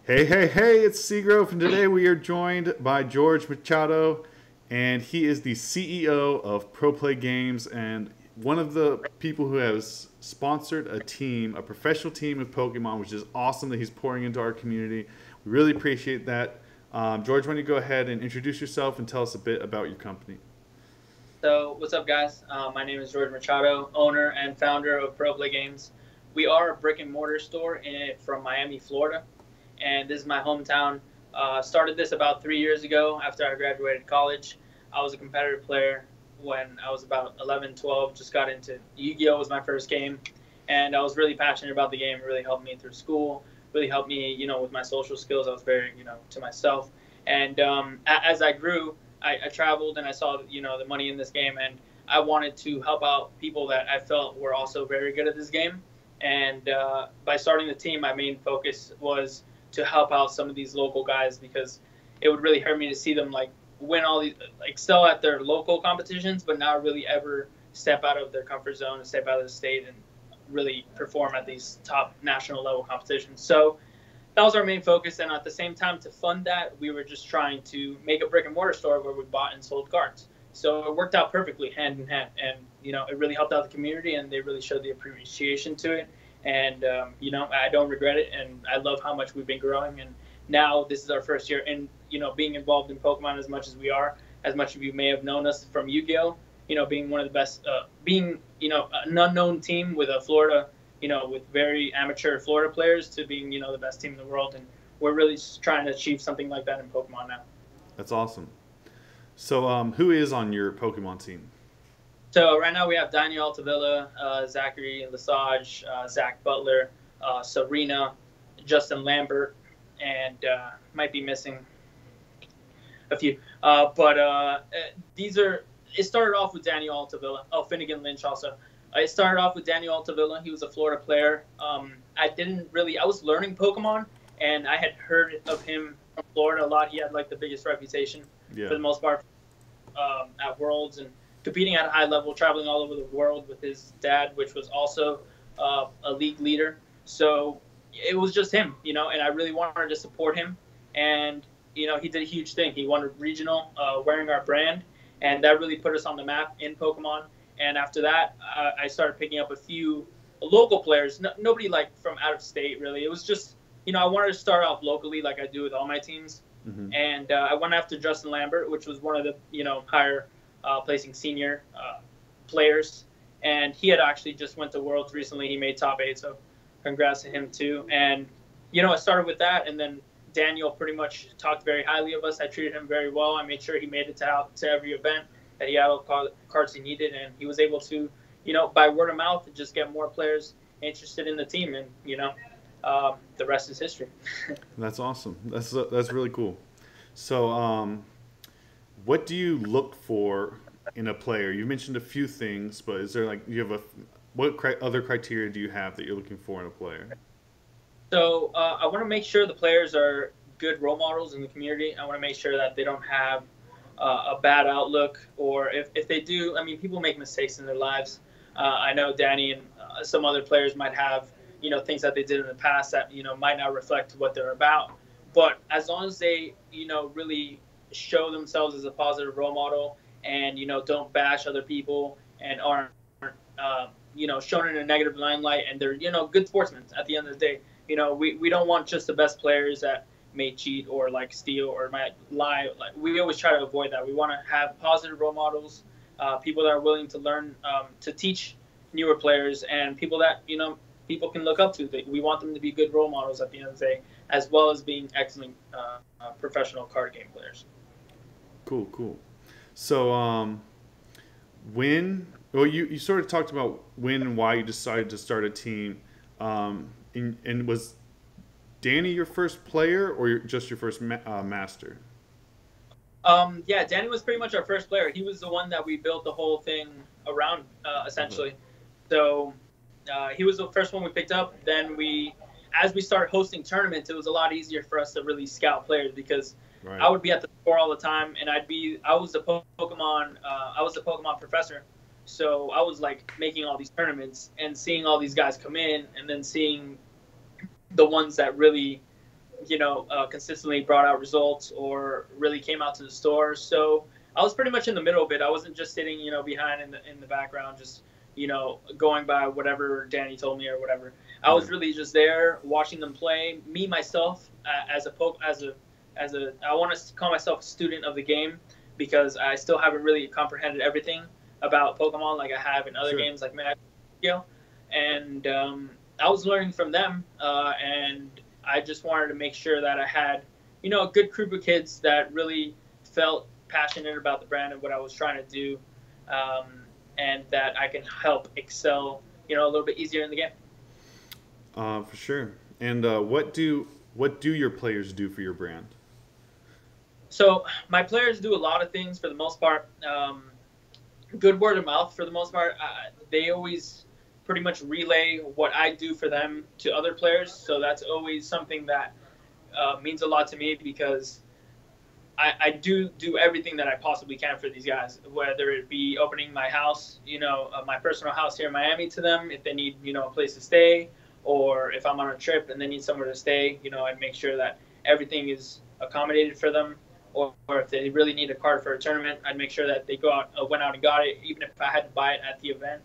Hey, hey, hey, it's Seagrove, and today we are joined by George Machado, and he is the CEO of Pro-PlayGames and one of the people who has sponsored a team, a professional team of Pokemon, which is awesome that he's pouring into our community. We really appreciate that. George, why don't you go ahead and introduce yourself and tell us a bit about your company? So, what's up, guys? My name is George Machado, owner and founder of Pro-PlayGames. We are a brick and mortar store from Miami, Florida, and this is my hometown. Started this about 3 years ago after I graduated college. I was a competitive player when I was about 11, 12. Just got into Yu-Gi-Oh! Was my first game, and I was really passionate about the game. It really helped me through school, really helped me, with my social skills. I was very, to myself. And as I grew, I traveled and I saw, the money in this game, and I wanted to help out people that I felt were also very good at this game. And by starting the team, my main focus was to help out some of these local guys because it would really hurt me to see them like win all these, like excel at their local competitions, but not really ever step out of their comfort zone and step out of the state and really perform at these top national level competitions. So that was our main focus. And at the same time, to fund that, we were just trying to make a brick and mortar store where we bought and sold cards. So it worked out perfectly hand in hand. And, it really helped out the community and they really showed the appreciation to it. And, I don't regret it. And I love how much we've been growing. And now this is our first year. And, being involved in Pokemon as much as we are, as much of you may have known us from Yu-Gi-Oh! Being one of the best, being, an unknown team with a Florida with very amateur Florida players to being, the best team in the world. And we're really trying to achieve something like that in Pokemon now. That's awesome. So, who is on your Pokemon team? So right now we have Daniel Altavilla, Zachary Lesage, Zach Butler, Serena, Justin Lambert, and might be missing a few. But these are. It started off with Daniel Altavilla. Oh, Finnegan Lynch also. I started off with Daniel Altavilla. He was a Florida player. I was learning Pokemon, and I had heard of him from Florida a lot. He had like the biggest reputation Yeah, for the most part at Worlds and competing at a high level, traveling all over the world with his dad, which was also a league leader. So it was just him, and I really wanted to support him. And, he did a huge thing. He won a regional wearing our brand, and that really put us on the map in Pokemon. And after that, I started picking up a few local players. Nobody like from out of state, really. It was just, I wanted to start off locally like I do with all my teams. hmm, And I went after Justin Lambert, which was one of the, higher placing senior players. And he had actually just went to Worlds recently. He made top 8, so congrats to him too. And, I started with that. And then Daniel pretty much talked very highly of us. I treated him very well. I made sure he made it to every event that he had all the cards he needed, and he was able to, by word of mouth, just get more players interested in the team, and the rest is history. that's awesome. That's really cool. So, what do you look for in a player? You mentioned a few things, but is there like you have a what other criteria do you have that you're looking for in a player? So I want to make sure the players are good role models in the community. I want to make sure that they don't have a bad outlook, or if they do, I mean, people make mistakes in their lives. I know Danny and some other players might have, things that they did in the past that, might not reflect what they're about. But as long as they, really show themselves as a positive role model and, don't bash other people and aren't, shown in a negative limelight and they're, good sportsmen at the end of the day. We don't want just the best players that may cheat or like steal or might lie. Like we always try to avoid that. We want to have positive role models, people that are willing to learn, to teach newer players, and people that people can look up to. We want them to be good role models at the end of the day, as well as being excellent professional card game players. Cool, cool. So, when well, you sort of talked about when and why you decided to start a team, and was Danny your first player or just your first master? Yeah, Danny was pretty much our first player. He was the one that we built the whole thing around, Okay. essentially. So he was the first one we picked up. Then as we started hosting tournaments, it was a lot easier for us to really scout players because I Right. would be at the store all the time, and I was the Pokemon professor. So I was like making all these tournaments and seeing all these guys come in, and then seeing the ones that really consistently brought out results or really came out to the store. So I was pretty much in the middle of it. I wasn't just sitting, behind in the background, just going by whatever Danny told me or whatever. I was really just there watching them play. Me myself, I want to call myself a student of the game because I still haven't really comprehended everything about Pokemon like I have in other games like Magic, and I was learning from them, and I just wanted to make sure that I had, a good group of kids that really felt passionate about the brand and what I was trying to do, and that I can help excel, a little bit easier in the game. For sure. And what do your players do for your brand? So my players do a lot of things for the most part. Good word of mouth for the most part. They always pretty much relay what I do for them to other players. So that's always something that means a lot to me because I do everything that I possibly can for these guys, whether it be opening my house, my personal house here in Miami to them if they need, a place to stay, or if I'm on a trip and they need somewhere to stay, I make sure that everything is accommodated for them. Or if they really need a card for a tournament, I'd make sure that they went out and got it, even if I had to buy it at the event.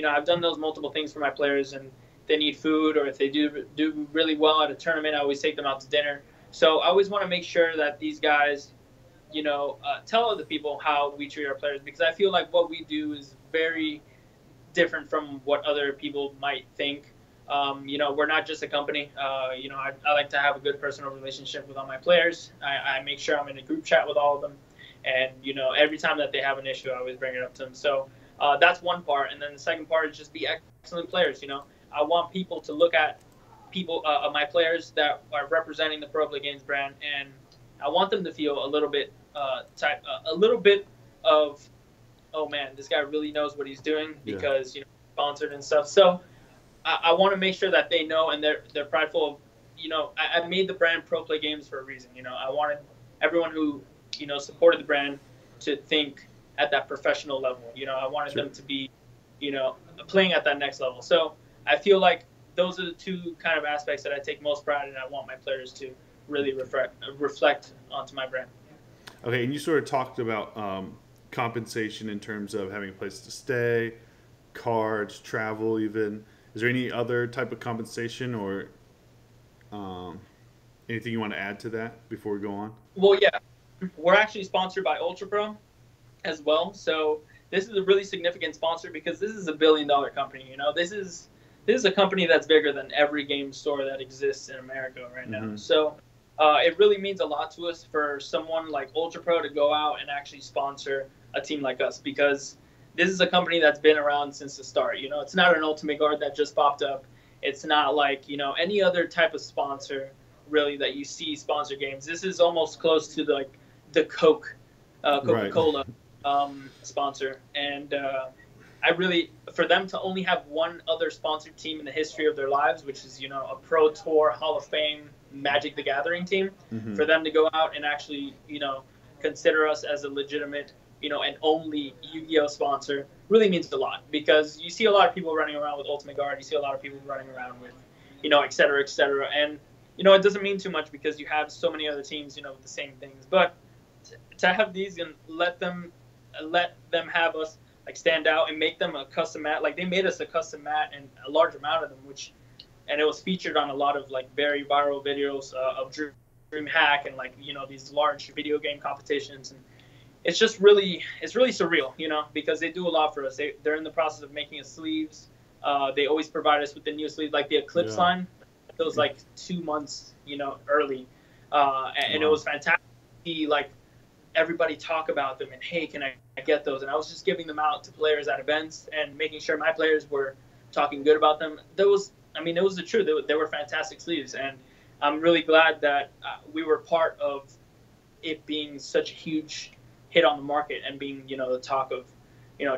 I've done those multiple things for my players, and if they need food or if they do really well at a tournament, I always take them out to dinner. So I always want to make sure that these guys, tell other people how we treat our players, because I feel like what we do is very different from what other people might think. We're not just a company. I like to have a good personal relationship with all my players. I make sure I'm in a group chat with all of them. And, every time that they have an issue, I always bring it up to them. So that's one part. And then the second part is just be excellent players. I want people to look at my players that are representing the Pro-PlayGames brand. And I want them to feel a little bit of, oh, man, this guy really knows what he's doing because, sponsored and stuff. So I want to make sure that they know and they're prideful of, I made the brand Pro-PlayGames for a reason. I wanted everyone who, supported the brand to think at that professional level. I wanted them to be, playing at that next level. So I feel like those are the two kind of aspects that I take most pride in. I want my players to really reflect onto my brand. Okay, and you sort of talked about compensation in terms of having a place to stay, cards, travel even. Is there any other type of compensation or anything you want to add to that before we go on? Well, yeah. We're actually sponsored by Ultra Pro as well. So this is a really significant sponsor because this is a billion-dollar company. This is a company that's bigger than every game store that exists in America right now. So it really means a lot to us for someone like Ultra Pro to go out and actually sponsor a team like us, because this is a company that's been around since the start. It's not an Ultimate Guard that just popped up. It's not like, any other type of sponsor really that you see sponsor games. This is almost close to the Coca-Cola sponsor. And for them to only have one other sponsored team in the history of their lives, which is, a Pro Tour Hall of Fame Magic the Gathering team, for them to go out and actually, consider us as a legitimate and only Yu-Gi-Oh sponsor really means a lot, because you see a lot of people running around with Ultimate Guard, you see a lot of people running around with, et cetera, and, it doesn't mean too much because you have so many other teams, with the same things, but to have these and let them have us stand out and make them a custom mat. They made us a custom mat and a large amount of them, and it was featured on a lot of very viral videos of DreamHack and these large video game competitions. And it's just really surreal, because they do a lot for us. They're in the process of making us sleeves. They always provide us with the new sleeves, like the Eclipse line. It was 2 months, early, and it was fantastic to see everybody talk about them and, hey, can I get those? And I was just giving them out to players at events and making sure my players were talking good about them. It was the truth. They were fantastic sleeves, and I'm really glad that we were part of it being such a huge hit on the market and being, the talk of,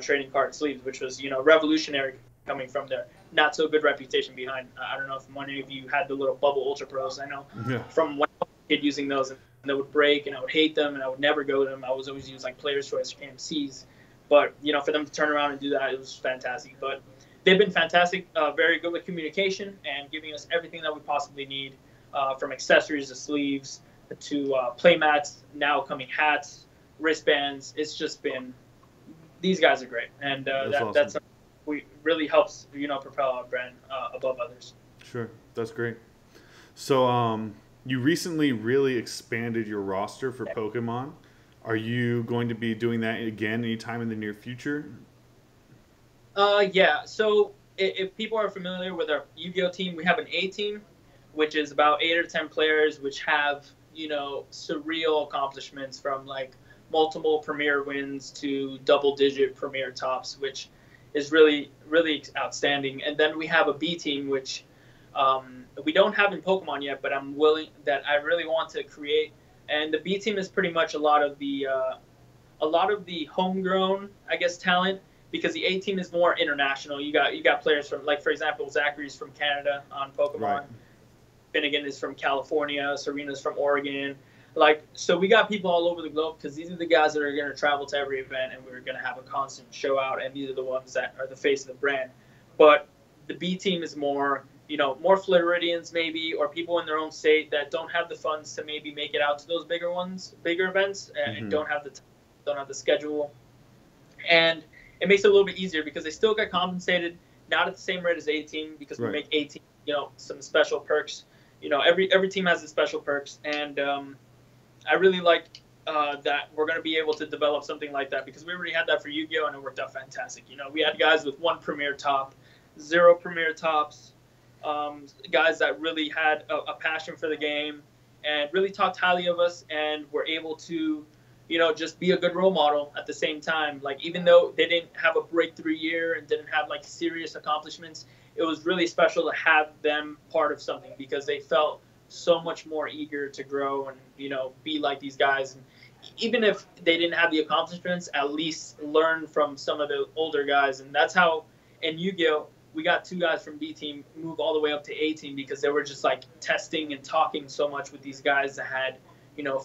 trading card sleeves, which was, revolutionary coming from their not so good reputation behind. I don't know if many of you had the little bubble Ultra Pros. I know from when I was a kid using those, and they would break and I would hate them and I would never go to them. I was always using Player's Choice or KMCs. But, for them to turn around and do that, it was fantastic. But they've been fantastic, very good with communication and giving us everything that we possibly need from accessories to sleeves to play mats, now coming hats, wristbands. It's just been, these guys are great, and That's awesome. that's we really helps propel our brand above others. Sure, that's great. So, you recently really expanded your roster for Pokemon. Are you going to be doing that again anytime in the near future? Yeah. So if people are familiar with our Yu-Gi-Oh team, we have an A team, which is about 8 or 10 players, which have surreal accomplishments from like multiple premier wins to double-digit premier tops, which is really really outstanding. And then we have a B team, which we don't have in Pokemon yet, but I really want to create. And the B team is pretty much a lot of the homegrown, I guess, talent, because the A team is more international. You got players from, like, for example, Zachary's from Canada on Pokemon. Right. Finnegan is from California. Serena's from Oregon. Like, so we got people all over the globe because these are the guys that are going to travel to every event, and we're going to have a constant show out, and these are the ones that are the face of the brand. But the B team is more, more Floridians maybe, or people in their own state that don't have the funds to maybe make it out to those bigger events, and don't have the schedule. And it makes it a little bit easier because they still get compensated, not at the same rate as A team, because we make A team, some special perks. Every team has its special perks, and I really like that we're going to be able to develop something like that because we already had that for Yu-Gi-Oh! And it worked out fantastic. We had guys with 1 premier top, 0 premier tops, guys that really had a passion for the game and really talked highly of us and were able to, just be a good role model at the same time. Like, even though they didn't have a breakthrough year and didn't have like serious accomplishments, it was really special to have them part of something because they felt so much more eager to grow and, be like these guys. And even if they didn't have the accomplishments, at least learn from some of the older guys. And that's how in Yu-Gi-Oh! We got 2 guys from B team move all the way up to A team because they were just like testing and talking so much with these guys that had,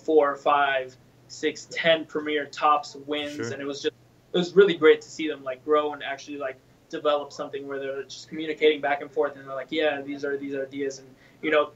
4, 5, 6, 10 premier tops wins. Sure. And it was really great to see them like grow and actually like develop something where they're just communicating back and forth and they're like, yeah, these are ideas. And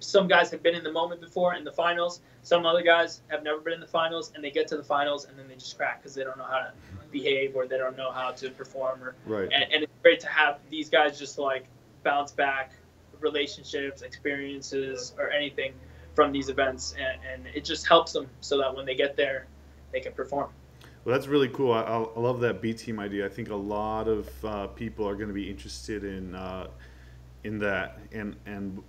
some guys have been in the moment before in the finals, some other guys have never been in the finals, and they get to the finals and then they just crack because they don't know how to behave or they don't know how to perform and it's great to have these guys just like bounce back relationships, experiences, or anything from these events, and it just helps them so that when they get there they can perform. Well, that's really cool. I love that B team idea. I think a lot of people are going to be interested in that, and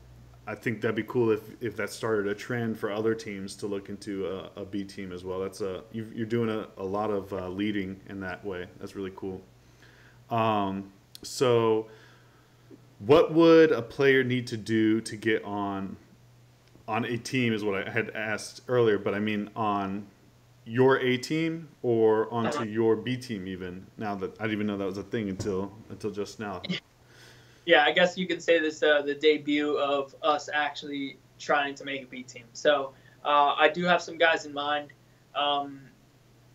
I think that'd be cool if that started a trend for other teams to look into a B team as well. That's you're doing a lot of leading in that way. That's really cool. So, what would a player need to do to get on a team? Is what I had asked earlier, but I mean on your A team or onto your B team even. Now that I didn't even know that was a thing until just now. Yeah, I guess you could say this the debut of us actually trying to make a B team. So I do have some guys in mind,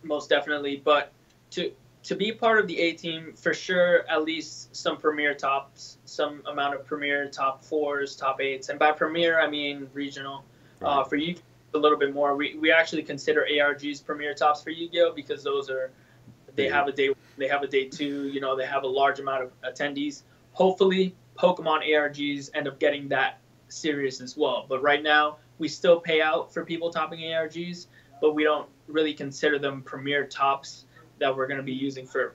most definitely. But to be part of the A team, for sure, at least some premier tops, some amount of premier top 4s, top 8s. And by premier, I mean regional. Right. For you, a little bit more. We actually consider ARGs premier tops for Yu-Gi-Oh! Because those are, they have a day 2, they have a large amount of attendees. Hopefully, Pokemon ARGs end up getting that serious as well. But right now, we still pay out for people topping ARGs, but we don't really consider them premier tops that we're going to be using for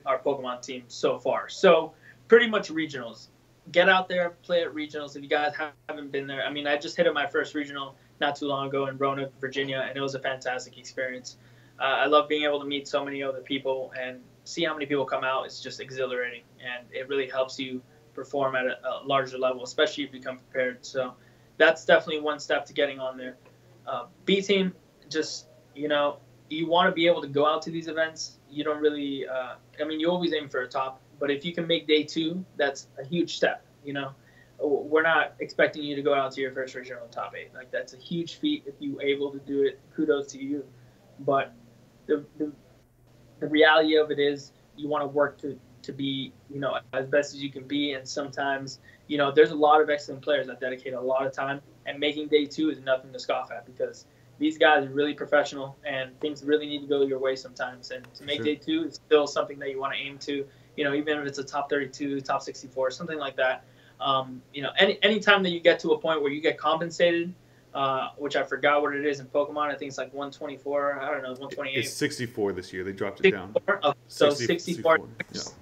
our Pokemon team so far. So pretty much regionals. Get out there, play at regionals if you guys haven't been there. I mean, I just hit at my first regional not too long ago in Roanoke, Virginia, and it was a fantastic experience. I love being able to meet so many other people and see how many people come out. It's just exhilarating, and it really helps you perform at a larger level, especially if you come prepared. So that's definitely one step to getting on there. B team, just, you want to be able to go out to these events. You don't really, you always aim for a top, but if you can make day 2, that's a huge step. We're not expecting you to go out to your first regional top 8. Like, that's a huge feat. If you're able to do it, kudos to you. But the reality of it is you want to work to be, as best as you can be. And sometimes, there's a lot of excellent players that dedicate a lot of time and making day two is nothing to scoff at because these guys are really professional and things really need to go your way sometimes. And to make day two is still something that you want to aim to, even if it's a top 32, top 64, something like that. Any time that you get to a point where you get compensated, which I forgot what it is in Pokemon. I think it's like 124. I don't know, 128. It's 64 this year. They dropped it 64? down. Okay. So 64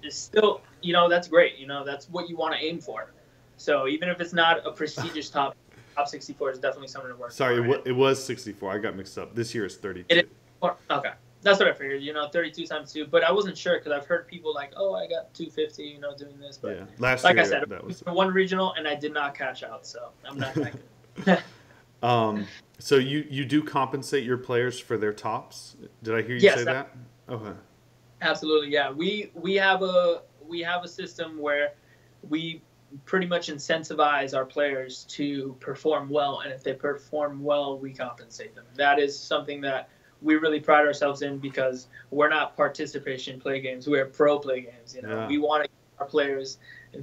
is still, that's great. That's what you want to aim for. So even if it's not a prestigious top 64 is definitely something to work for. Sorry, it was 64. I got mixed up. This year is 32. It is, okay. That's what I figured, 32 times 2. But I wasn't sure because I've heard people like, oh, I got 250, doing this. But yeah. Last like year, I said, that was one regional, and I did not cash out, so I'm not that good. So you do compensate your players for their tops? Did I hear you say that? Okay. Absolutely, yeah. We have a system where we pretty much incentivize our players to perform well, and if they perform well, we compensate them. That is something that we really pride ourselves in because we're not participation play games. We're pro play games. Yeah. We want to give our players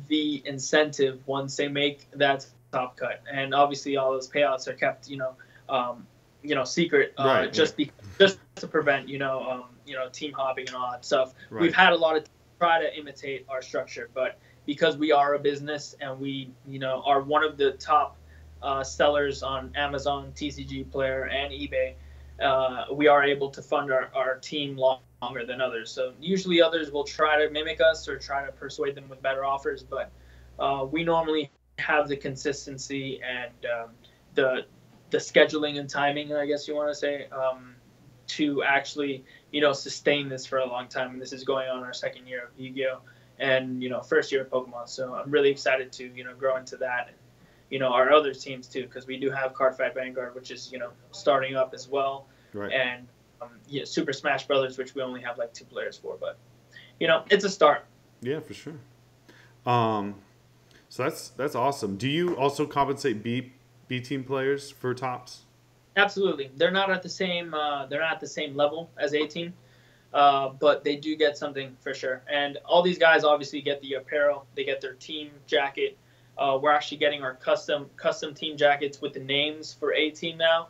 the incentive once they make that top cut, and obviously all those payouts are kept, secret, right, just to prevent, team hopping and all that stuff. Right. We've had a lot of try to imitate our structure, but because we are a business and we, are one of the top sellers on Amazon, TCG Player, and eBay, we are able to fund our team longer than others. So usually others will try to mimic us or try to persuade them with better offers, but we normally have the consistency and the scheduling and timing, I guess you want to say, to actually, sustain this for a long time. And this is going on our second year of Yu-Gi-Oh! And, first year of Pokemon. So I'm really excited to, grow into that. And, our other teams too, because we do have Cardfight Vanguard, which is, starting up as well. Right. And Super Smash Brothers, which we only have like 2 players for. But, it's a start. Yeah, for sure. So that's awesome. Do you also compensate B team players for tops? Absolutely. They're not at the same level as A team. But they do get something for sure. And all these guys obviously get the apparel. They get their team jacket. We're actually getting our custom team jackets with the names for A team now.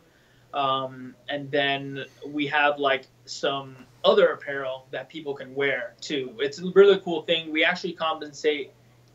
And then we have like some other apparel that people can wear too. It's a really cool thing. We actually compensate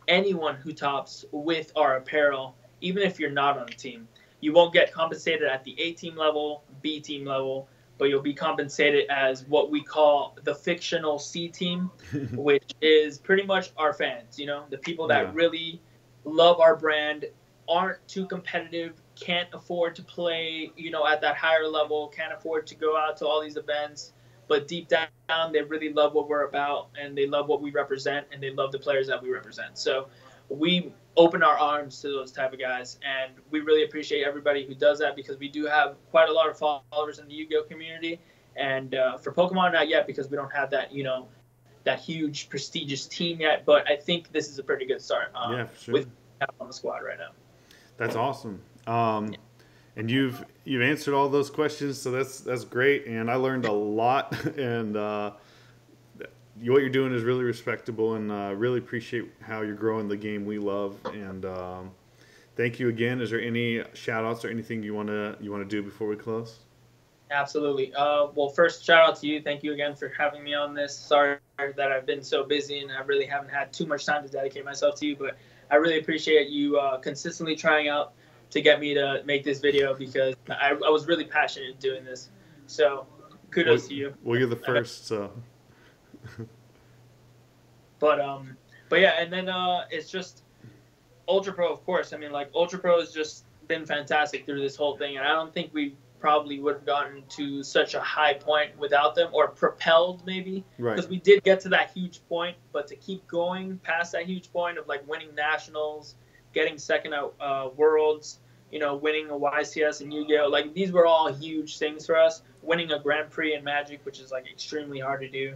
anyone who tops with our apparel, even if you're not on a team. You won't get compensated at the A team level, B team level, but you'll be compensated as what we call the fictional C team, which is pretty much our fans, the people that really love our brand, aren't too competitive, can't afford to play, at that higher level, can't afford to go out to all these events, but deep down, they really love what we're about, and they love what we represent, and they love the players that we represent. So we open our arms to those type of guys, and we really appreciate everybody who does that because we do have quite a lot of followers in the Yu-Gi-Oh community. And for Pokemon, not yet because we don't have that, that huge prestigious team yet. But I think this is a pretty good start. For sure. With on the squad right now. That's awesome. And you've answered all those questions, so that's great. And I learned a lot, and what you're doing is really respectable, and really appreciate how you're growing the game we love. And thank you again. Is there any shout outs or anything you want to do before we close? Absolutely. Well, first, shout out to you. Thank you again for having me on this. Sorry that I've been so busy and I really haven't had too much time to dedicate myself to you, but I really appreciate you consistently trying out to get me to make this video because I was really passionate in doing this. So kudos to you. Well, you're the first, so. But yeah, and then it's just Ultra Pro, of course. I mean, like, Ultra Pro has just been fantastic through this whole thing, and I don't think we probably would have gotten to such a high point without them, or propelled maybe, because we did get to that huge point, but to keep going past that huge point of like winning nationals, getting second at Worlds, winning a YCS and Yu-Gi-Oh, like these were all huge things for us. Winning a Grand Prix in Magic, which is like extremely hard to do,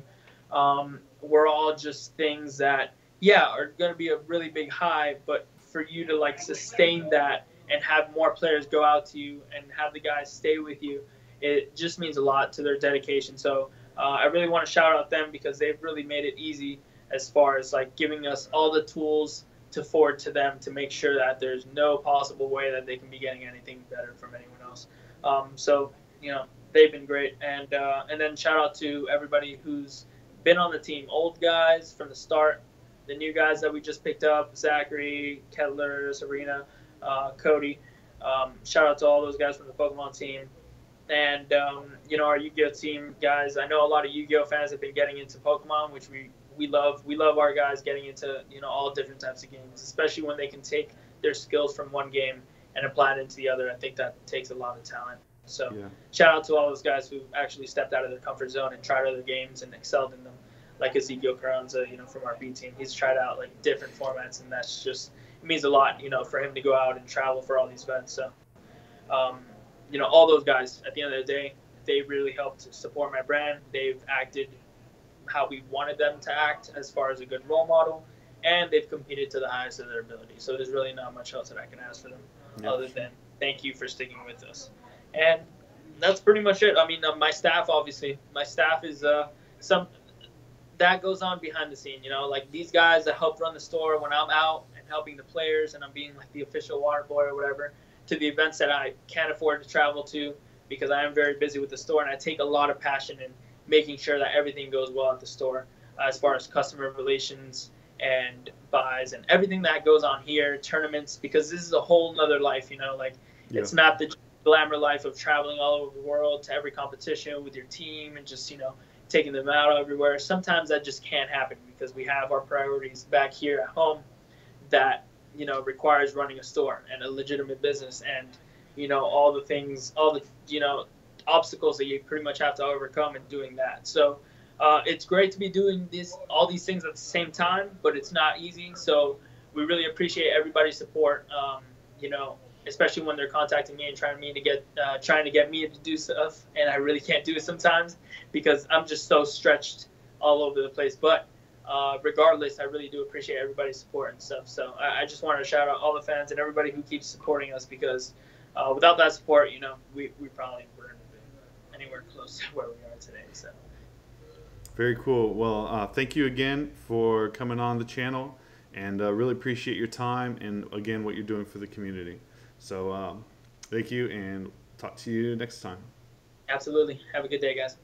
were all just things that are going to be a really big high, but for you to like sustain that and have more players go out to you and have the guys stay with you, it just means a lot to their dedication. So I really want to shout out them because they've really made it easy as far as like giving us all the tools to forward to them to make sure that there's no possible way that they can be getting anything better from anyone else. So they've been great, and then shout out to everybody who's been on the team, old guys from the start, the new guys that we just picked up, Zachary, Kettler, Serena, Cody. Shout out to all those guys from the Pokemon team. And, our Yu-Gi-Oh team guys, I know a lot of Yu-Gi-Oh fans have been getting into Pokemon, which we love. We love our guys getting into, all different types of games, especially when they can take their skills from one game and apply it into the other. I think that takes a lot of talent. So shout out to all those guys who actually stepped out of their comfort zone and tried other games and excelled in them, like Ezekiel Carranza, from our B team. He's tried out like different formats, and that's just, it means a lot, for him to go out and travel for all these events. So, all those guys, at the end of the day, they really helped support my brand. They've acted how we wanted them to act as far as a good role model, and they've competed to the highest of their ability. So there's really not much else that I can ask for them other than thank you for sticking with us. And that's pretty much it. I mean, my staff, obviously. My staff is some that goes on behind the scene, like these guys that help run the store when I'm out and helping the players and I'm being like the official water boy or whatever, to the events that I can't afford to travel to because I am very busy with the store, and I take a lot of passion in making sure that everything goes well at the store as far as customer relations and buys and everything that goes on here, tournaments, because this is a whole nother life, it's not the glamour life of traveling all over the world to every competition with your team and just, taking them out everywhere. Sometimes that just can't happen because we have our priorities back here at home that, requires running a store and a legitimate business and, all the things, all the, obstacles that you pretty much have to overcome in doing that. So it's great to be doing all these things at the same time, but it's not easy. So we really appreciate everybody's support, especially when they're contacting me and trying to get me to do stuff, and I really can't do it sometimes because I'm just so stretched all over the place. But regardless, I really do appreciate everybody's support and stuff. So I just wanted to shout out all the fans and everybody who keeps supporting us because without that support, we probably wouldn't have been anywhere close to where we are today. So very cool. Well, thank you again for coming on the channel, and really appreciate your time and again what you're doing for the community. So thank you, and talk to you next time. Absolutely. Have a good day, guys.